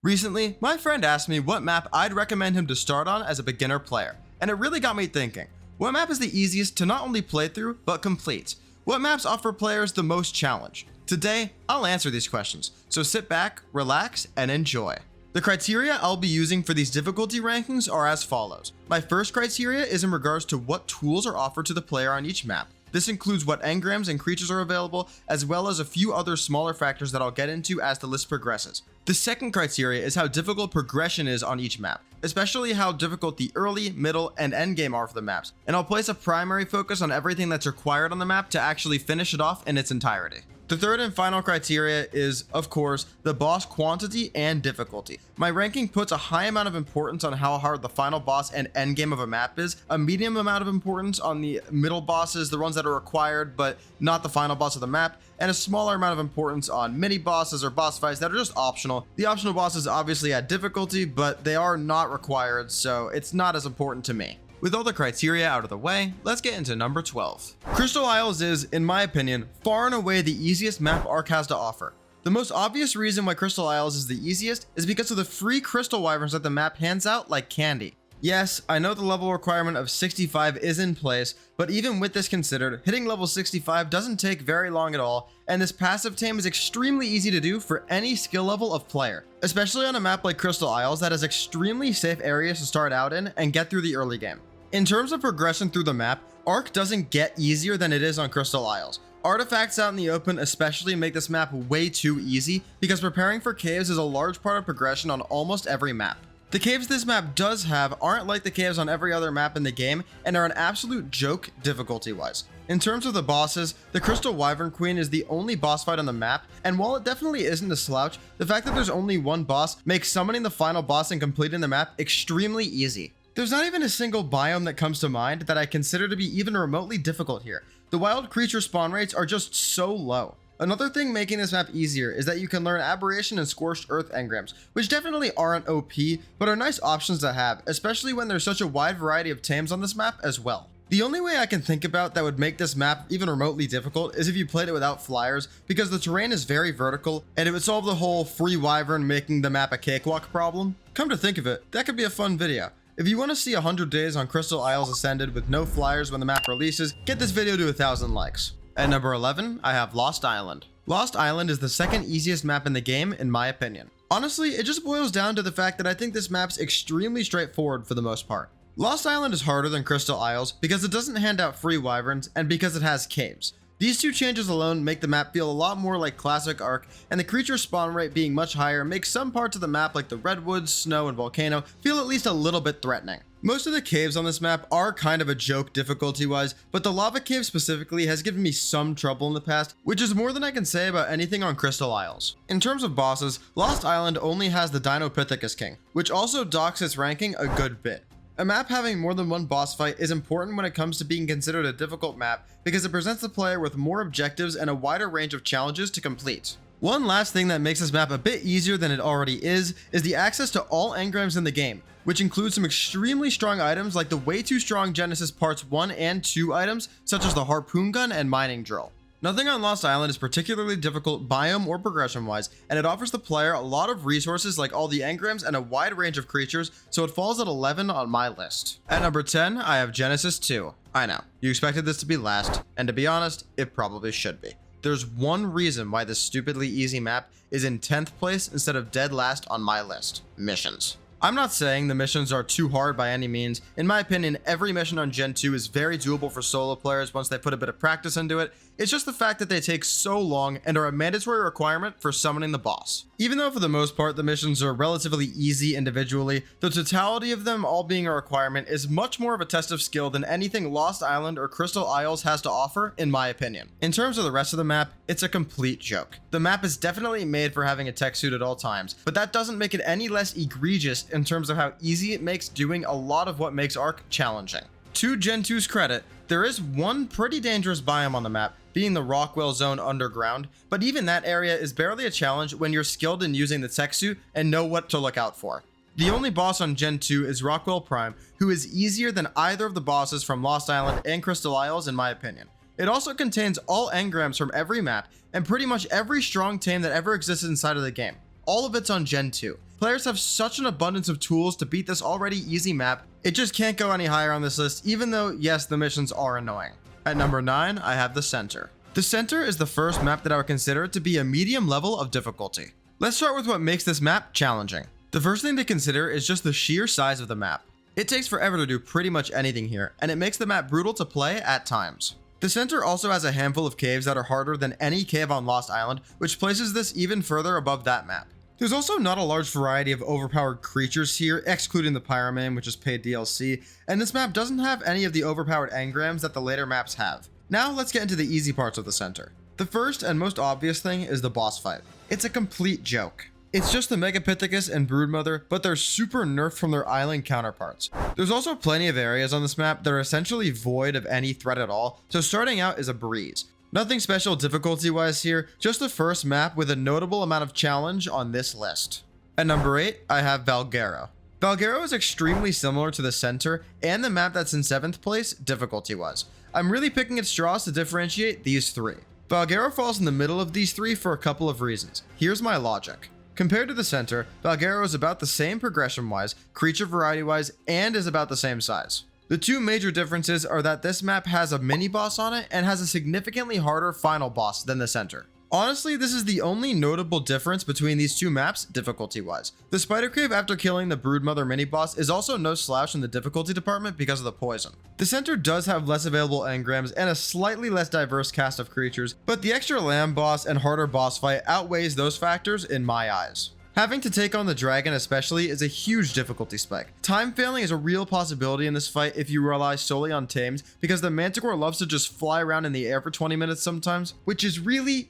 Recently, my friend asked me what map I'd recommend him to start on as a beginner player, and it really got me thinking. What map is the easiest to not only play through, but complete? What maps offer players the most challenge? Today, I'll answer these questions, so sit back, relax, and enjoy. The criteria I'll be using for these difficulty rankings are as follows. My first criteria is in regards to what tools are offered to the player on each map. This includes what engrams and creatures are available, as well as a few other smaller factors that I'll get into as the list progresses. The second criteria is how difficult progression is on each map, especially how difficult the early, middle, and end game are for the maps, and I'll place a primary focus on everything that's required on the map to actually finish it off in its entirety. The third and final criteria is, of course, the boss quantity and difficulty. My ranking puts a high amount of importance on how hard the final boss and end game of a map is, a medium amount of importance on the middle bosses, the ones that are required but not the final boss of the map, and a smaller amount of importance on mini bosses or boss fights that are just optional. The optional bosses obviously add difficulty, but they are not required, so it's not as important to me. With all the criteria out of the way, let's get into number 12. Crystal Isles is, in my opinion, far and away the easiest map Ark has to offer. The most obvious reason why Crystal Isles is the easiest is because of the free crystal wyverns that the map hands out like candy. Yes, I know the level requirement of 65 is in place, but even with this considered, hitting level 65 doesn't take very long at all, and this passive tame is extremely easy to do for any skill level of player, especially on a map like Crystal Isles that has extremely safe areas to start out in and get through the early game. In terms of progression through the map, Ark doesn't get easier than it is on Crystal Isles. Artifacts out in the open especially make this map way too easy because preparing for caves is a large part of progression on almost every map. The caves this map does have aren't like the caves on every other map in the game and are an absolute joke difficulty wise. In terms of the bosses, the Crystal Wyvern Queen is the only boss fight on the map, and while it definitely isn't a slouch, the fact that there's only one boss makes summoning the final boss and completing the map extremely easy. There's not even a single biome that comes to mind that I consider to be even remotely difficult here. The wild creature spawn rates are just so low. Another thing making this map easier is that you can learn Aberration and Scorched Earth engrams, which definitely aren't OP, but are nice options to have, especially when there's such a wide variety of tames on this map as well. The only way I can think about that would make this map even remotely difficult is if you played it without flyers, because the terrain is very vertical, and it would solve the whole free wyvern making the map a cakewalk problem. Come to think of it, that could be a fun video. If you want to see 100 days on Crystal Isles Ascended with no flyers when the map releases, get this video to 1,000 likes. At number 11, I have Lost Island. Lost Island is the second easiest map in the game, in my opinion. Honestly, it just boils down to the fact that I think this map's extremely straightforward for the most part. Lost Island is harder than Crystal Isles because it doesn't hand out free wyverns and because it has caves. These two changes alone make the map feel a lot more like classic Ark, and the creature spawn rate being much higher makes some parts of the map like the redwoods, snow, and volcano feel at least a little bit threatening. Most of the caves on this map are kind of a joke difficulty wise, but the lava cave specifically has given me some trouble in the past, which is more than I can say about anything on Crystal Isles. In terms of bosses, Lost Island only has the Dinopithecus King, which also docks its ranking a good bit. A map having more than one boss fight is important when it comes to being considered a difficult map because it presents the player with more objectives and a wider range of challenges to complete. One last thing that makes this map a bit easier than it already is the access to all engrams in the game, which includes some extremely strong items like the way too strong Genesis Parts 1 and 2 items such as the Harpoon Gun and Mining Drill. Nothing on Lost Island is particularly difficult biome or progression wise, and it offers the player a lot of resources like all the engrams and a wide range of creatures, so it falls at 11 on my list. At number 10, I have Genesis 2. I know, you expected this to be last, and to be honest, it probably should be. There's one reason why this stupidly easy map is in 10th place instead of dead last on my list: missions. I'm not saying the missions are too hard by any means. In my opinion, every mission on Gen 2 is very doable for solo players once they put a bit of practice into it. It's just the fact that they take so long and are a mandatory requirement for summoning the boss. Even though for the most part the missions are relatively easy individually, the totality of them all being a requirement is much more of a test of skill than anything Lost Island or Crystal Isles has to offer, in my opinion. In terms of the rest of the map, it's a complete joke. The map is definitely made for having a tech suit at all times, but that doesn't make it any less egregious in terms of how easy it makes doing a lot of what makes Ark challenging. To Gen 2's credit, there is one pretty dangerous biome on the map, being the Rockwell Zone underground, but even that area is barely a challenge when you're skilled in using the tech suit and know what to look out for. The only boss on Gen 2 is Rockwell Prime, who is easier than either of the bosses from Lost Island and Crystal Isles in my opinion. It also contains all engrams from every map and pretty much every strong tame that ever existed inside of the game. All of it's on Gen 2. Players have such an abundance of tools to beat this already easy map, it just can't go any higher on this list, even though, yes, the missions are annoying. At number 9, I have the Center. The Center is the first map that I would consider to be a medium level of difficulty. Let's start with what makes this map challenging. The first thing to consider is just the sheer size of the map. It takes forever to do pretty much anything here, and it makes the map brutal to play at times. The Center also has a handful of caves that are harder than any cave on Lost Island, which places this even further above that map. There's also not a large variety of overpowered creatures here, excluding the Pyroman, which is paid DLC, and this map doesn't have any of the overpowered engrams that the later maps have. Now let's get into the easy parts of the Center. The first and most obvious thing is the boss fight. It's a complete joke. It's just the Megapithecus and Broodmother, but they're super nerfed from their island counterparts. There's also plenty of areas on this map that are essentially void of any threat at all, so starting out is a breeze. Nothing special difficulty wise here, just the first map with a notable amount of challenge on this list. At number 8, I have Valguero. Valguero is extremely similar to the Center and the map that's in 7th place difficulty wise. I'm really picking at straws to differentiate these three. Valguero falls in the middle of these three for a couple of reasons. Here's my logic. Compared to the Center, Valguero is about the same progression-wise, creature variety-wise, and is about the same size. The two major differences are that this map has a mini-boss on it and has a significantly harder final boss than the Center. Honestly, this is the only notable difference between these two maps, difficulty-wise. The Spider Cave after killing the Broodmother mini-boss is also no slouch in the difficulty department because of the poison. The Center does have less available engrams and a slightly less diverse cast of creatures, but the extra lamb boss and harder boss fight outweighs those factors in my eyes. Having to take on the dragon especially is a huge difficulty spike. Time failing is a real possibility in this fight if you rely solely on tames, because the Manticore loves to just fly around in the air for 20 minutes sometimes, which is really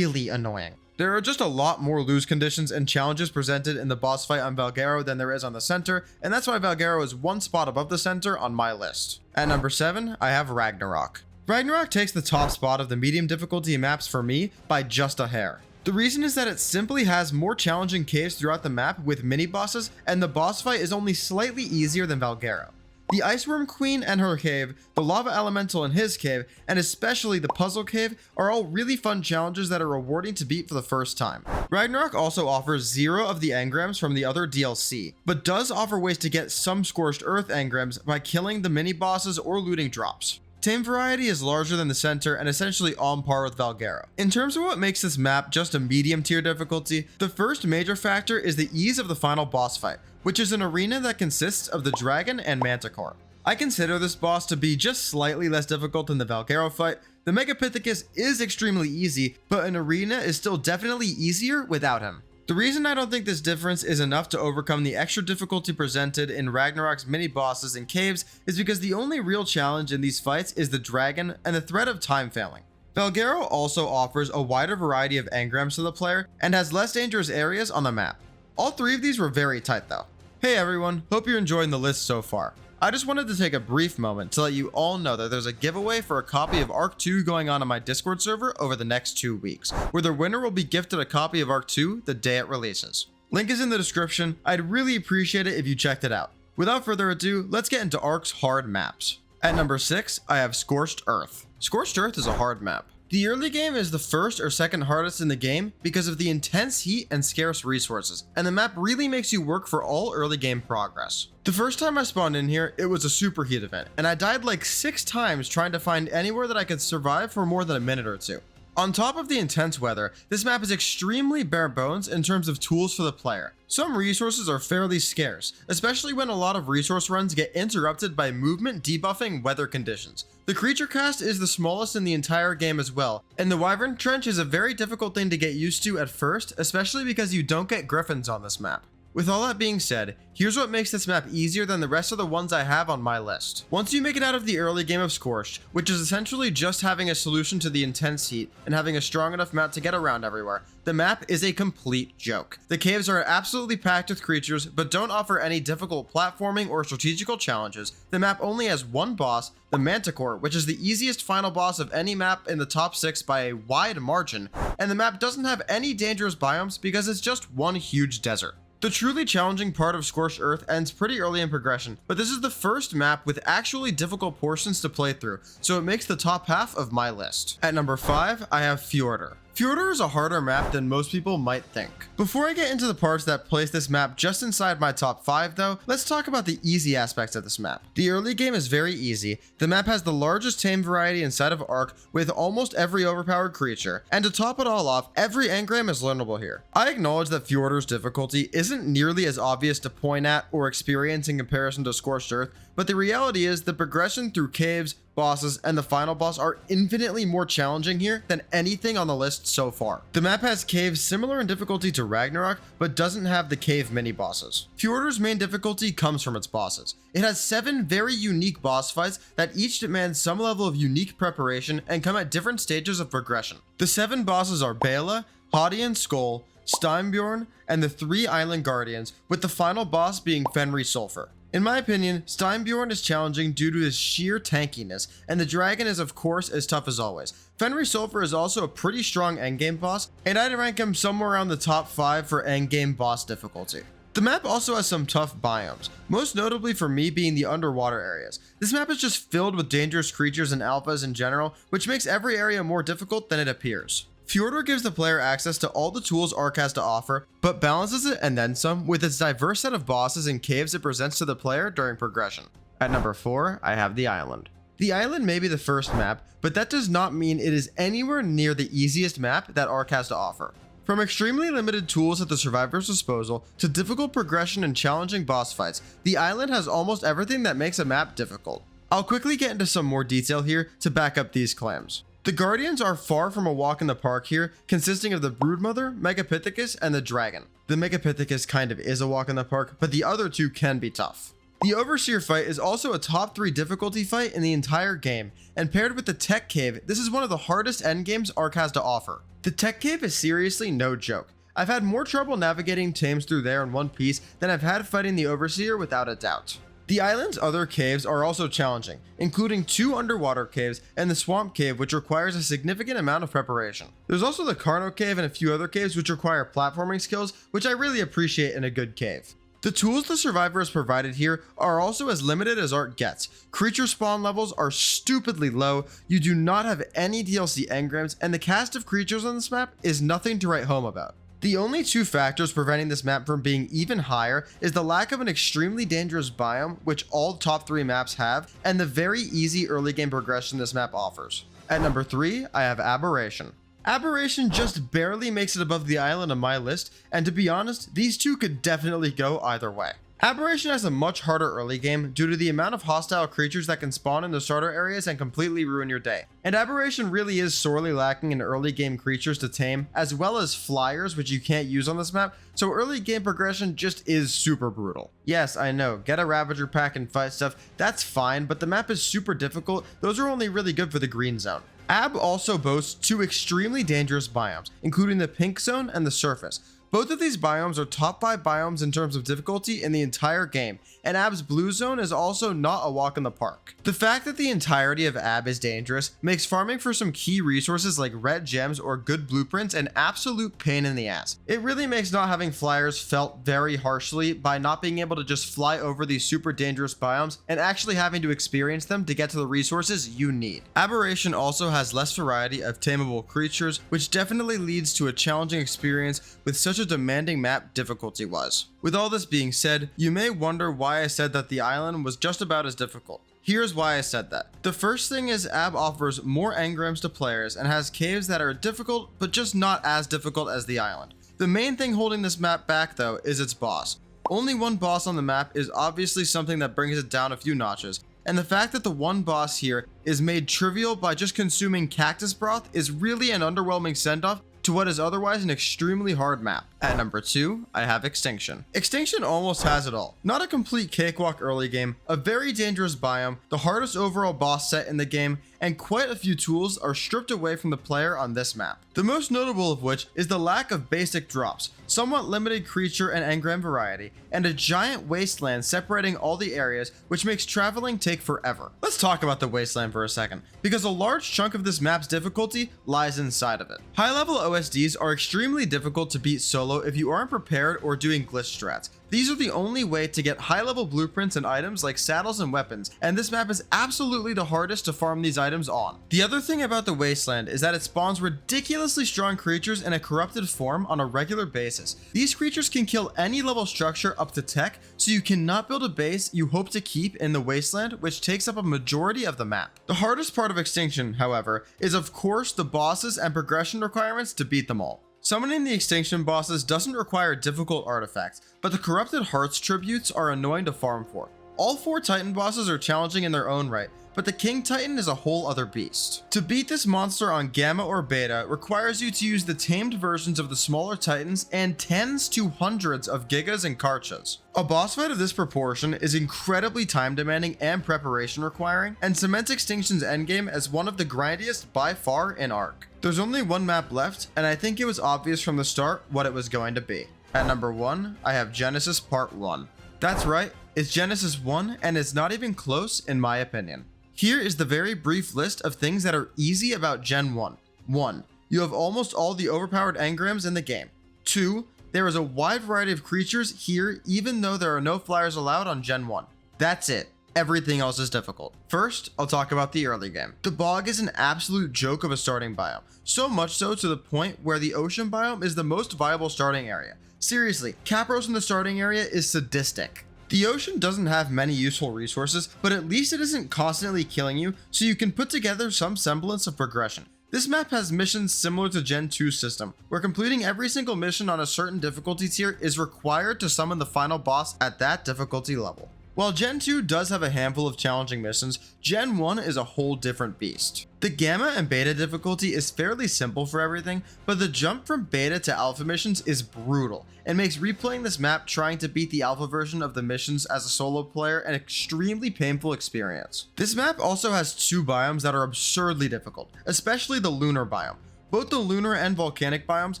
annoying. There are just a lot more lose conditions and challenges presented in the boss fight on Valguero than there is on the Center, and that's why Valguero is one spot above the Center on my list. At number 7, I have Ragnarok. Ragnarok takes the top spot of the medium difficulty maps for me by just a hair. The reason is that it simply has more challenging caves throughout the map with mini-bosses, and the boss fight is only slightly easier than Valguero. The Ice Worm Queen and her cave, the Lava Elemental and his cave, and especially the Puzzle Cave are all really fun challenges that are rewarding to beat for the first time. Ragnarok also offers 0 of the engrams from the other DLC, but does offer ways to get some Scorched Earth engrams by killing the mini-bosses or looting drops. Tame variety is larger than the Center and essentially on par with Valguero. In terms of what makes this map just a medium tier difficulty, the first major factor is the ease of the final boss fight, which is an arena that consists of the dragon and Manticore. I consider this boss to be just slightly less difficult than the Valguero fight. The Megapithecus is extremely easy, but an arena is still definitely easier without him. The reason I don't think this difference is enough to overcome the extra difficulty presented in Ragnarok's mini-bosses and caves is because the only real challenge in these fights is the dragon and the threat of time failing. Valguero also offers a wider variety of engrams to the player and has less dangerous areas on the map. All three of these were very tight though. Hey everyone, hope you're enjoying the list so far. I just wanted to take a brief moment to let you all know that there's a giveaway for a copy of Ark 2 going on my Discord server over the next 2 weeks, where the winner will be gifted a copy of Ark 2 the day it releases. Link is in the description. I'd really appreciate it if you checked it out. Without further ado, let's get into Ark's hard maps. At number 6, I have Scorched Earth. Scorched Earth is a hard map. The early game is the first or second hardest in the game because of the intense heat and scarce resources, and the map really makes you work for all early game progress. The first time I spawned in here, it was a superheat event, and I died like 6 times trying to find anywhere that I could survive for more than a minute or two. On top of the intense weather, this map is extremely bare bones in terms of tools for the player. Some resources are fairly scarce, especially when a lot of resource runs get interrupted by movement debuffing weather conditions. The creature cast is the smallest in the entire game as well, and the Wyvern Trench is a very difficult thing to get used to at first, especially because you don't get griffins on this map. With all that being said, here's what makes this map easier than the rest of the ones I have on my list. Once you make it out of the early game of Scorched, which is essentially just having a solution to the intense heat and having a strong enough map to get around everywhere, the map is a complete joke. The caves are absolutely packed with creatures, but don't offer any difficult platforming or strategical challenges. The map only has one boss, the Manticore, which is the easiest final boss of any map in the top 6 by a wide margin, and the map doesn't have any dangerous biomes because it's just one huge desert. The truly challenging part of Scorched Earth ends pretty early in progression, but this is the first map with actually difficult portions to play through, so it makes the top half of my list. At number 5, I have Fjordur. Fjordur is a harder map than most people might think. Before I get into the parts that place this map just inside my top 5 though, let's talk about the easy aspects of this map. The early game is very easy, the map has the largest tame variety inside of Ark with almost every overpowered creature, and to top it all off, every engram is learnable here. I acknowledge that Fjordur's difficulty isn't nearly as obvious to point at or experience in comparison to Scorched Earth, but the reality is the progression through caves, bosses, and the final boss are infinitely more challenging here than anything on the list so far. The map has caves similar in difficulty to Ragnarok, but doesn't have the cave mini-bosses. Fjordur's main difficulty comes from its bosses. It has 7 very unique boss fights that each demand some level of unique preparation and come at different stages of progression. The 7 bosses are Bela, Hadi and Skull, Steinbjorn, and the 3 island guardians, with the final boss being Fenrir Sulfur. In my opinion, Steinbjorn is challenging due to his sheer tankiness, and the dragon is of course as tough as always. Fenrir Sulfur is also a pretty strong endgame boss, and I'd rank him somewhere around the top 5 for endgame boss difficulty. The map also has some tough biomes, most notably for me being the underwater areas. This map is just filled with dangerous creatures and alphas in general, which makes every area more difficult than it appears. Fjordur gives the player access to all the tools Ark has to offer, but balances it and then some with its diverse set of bosses and caves it presents to the player during progression. At number 4, I have the island. The island may be the first map, but that does not mean it is anywhere near the easiest map that Ark has to offer. From extremely limited tools at the survivor's disposal to difficult progression and challenging boss fights, the island has almost everything that makes a map difficult. I'll quickly get into some more detail here to back up these claims. The Guardians are far from a walk in the park here, consisting of the Broodmother, Megapithecus, and the Dragon. The Megapithecus kind of is a walk in the park, but the other 2 can be tough. The Overseer fight is also a top 3 difficulty fight in the entire game, and paired with the Tech Cave, this is one of the hardest endgames Ark has to offer. The Tech Cave is seriously no joke. I've had more trouble navigating tames through there in one piece than I've had fighting the Overseer without a doubt. The island's other caves are also challenging, including 2 underwater caves and the Swamp Cave, which requires a significant amount of preparation. There's also the Carno Cave and a few other caves which require platforming skills, which I really appreciate in a good cave. The tools the survivor has provided here are also as limited as Ark gets. Creature spawn levels are stupidly low, you do not have any DLC engrams, and the cast of creatures on this map is nothing to write home about. The only 2 factors preventing this map from being even higher is the lack of an extremely dangerous biome, which all top 3 maps have, and the very easy early game progression this map offers. At number 3, I have Aberration. Aberration just barely makes it above the island on my list, and to be honest, these 2 could definitely go either way. Aberration has a much harder early game due to the amount of hostile creatures that can spawn in the starter areas and completely ruin your day. And Aberration really is sorely lacking in early game creatures to tame, as well as flyers which you can't use on this map, so early game progression just is super brutal. Yes, I know, get a Ravager pack and fight stuff, that's fine, but the map is super difficult, those are only really good for the green zone. Ab also boasts 2 extremely dangerous biomes, including the Pink Zone and the Surface. Both of these biomes are top 5 biomes in terms of difficulty in the entire game, and Ab's Blue Zone is also not a walk in the park. The fact that the entirety of Ab is dangerous makes farming for some key resources like red gems or good blueprints an absolute pain in the ass. It really makes not having flyers felt very harshly by not being able to just fly over these super dangerous biomes and actually having to experience them to get to the resources you need. Aberration also has less variety of tameable creatures, which definitely leads to a challenging experience with such a demanding map difficulty-wise. With all this being said, you may wonder why I said that the island was just about as difficult. Here's why I said that. The first thing is Ab offers more engrams to players and has caves that are difficult but just not as difficult as the island. The main thing holding this map back though is its boss. Only one boss on the map is obviously something that brings it down a few notches, and the fact that the one boss here is made trivial by just consuming cactus broth is really an underwhelming send-off to what is otherwise an extremely hard map. At number 2, I have Extinction. Extinction almost has it all. Not a complete cakewalk early game, a very dangerous biome, the hardest overall boss set in the game, and quite a few tools are stripped away from the player on this map. The most notable of which is the lack of basic drops, somewhat limited creature and engram variety, and a giant wasteland separating all the areas, which makes traveling take forever. Let's talk about the wasteland for a second, because a large chunk of this map's difficulty lies inside of it. High level OSDs are extremely difficult to beat solo solo if you aren't prepared or doing glitch strats. These are the only way to get high level blueprints and items like saddles and weapons, and this map is absolutely the hardest to farm these items on. The other thing about the Wasteland is that it spawns ridiculously strong creatures in a corrupted form on a regular basis. These creatures can kill any level structure up to tech, so you cannot build a base you hope to keep in the Wasteland, which takes up a majority of the map. The hardest part of Extinction, however, is of course the bosses and progression requirements to beat them all. Summoning the Extinction bosses doesn't require difficult artifacts, but the Corrupted Hearts tributes are annoying to farm for. All 4 Titan bosses are challenging in their own right, but the King Titan is a whole other beast. To beat this monster on Gamma or Beta requires you to use the tamed versions of the smaller Titans and tens to hundreds of Gigas and Karchas. A boss fight of this proportion is incredibly time demanding and preparation requiring, and cements Extinction's endgame as one of the grindiest by far in Ark. There's only one map left, and I think it was obvious from the start what it was going to be. At number 1, I have Genesis Part 1. That's right, it's Genesis 1, and it's not even close in my opinion. Here is the very brief list of things that are easy about Gen 1. 1. You have almost all the overpowered engrams in the game. 2. There is a wide variety of creatures here even though there are no flyers allowed on Gen 1. That's it. Everything else is difficult. First, I'll talk about the early game. The bog is an absolute joke of a starting biome. So much so to the point where the ocean biome is the most viable starting area. Seriously, Capros in the starting area is sadistic. The ocean doesn't have many useful resources, but at least it isn't constantly killing you, so you can put together some semblance of progression. This map has missions similar to Gen 2's system, where completing every single mission on a certain difficulty tier is required to summon the final boss at that difficulty level. While Gen 2 does have a handful of challenging missions, Gen 1 is a whole different beast. The Gamma and Beta difficulty is fairly simple for everything, but the jump from Beta to Alpha missions is brutal, and makes replaying this map trying to beat the Alpha version of the missions as a solo player an extremely painful experience. This map also has 2 biomes that are absurdly difficult, especially the Lunar biome. Both the Lunar and Volcanic biomes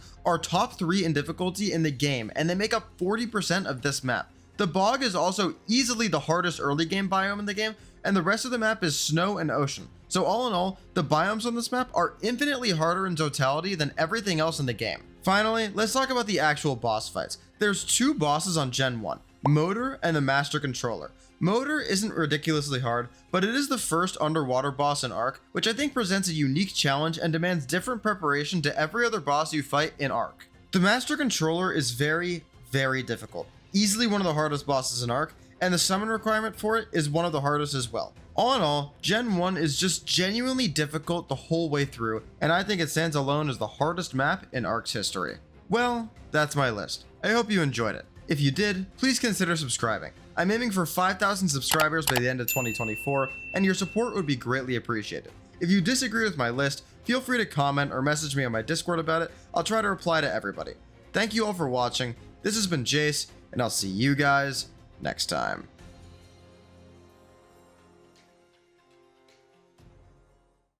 are top 3 in difficulty in the game, and they make up 40% of this map. The bog is also easily the hardest early game biome in the game, and the rest of the map is snow and ocean. So all in all, the biomes on this map are infinitely harder in totality than everything else in the game. Finally, let's talk about the actual boss fights. There's 2 bosses on Gen 1, Motor and the Master Controller. Motor isn't ridiculously hard, but it is the first underwater boss in Ark, which I think presents a unique challenge and demands different preparation to every other boss you fight in Ark. The Master Controller is very, very difficult. Easily one of the hardest bosses in Ark, and the summon requirement for it is one of the hardest as well. All in all, Gen 1 is just genuinely difficult the whole way through, and I think it stands alone as the hardest map in Ark's history. Well, that's my list. I hope you enjoyed it. If you did, please consider subscribing. I'm aiming for 5,000 subscribers by the end of 2024, and your support would be greatly appreciated. If you disagree with my list, feel free to comment or message me on my Discord about it. I'll try to reply to everybody. Thank you all for watching. This has been Jace, and I'll see you guys next time.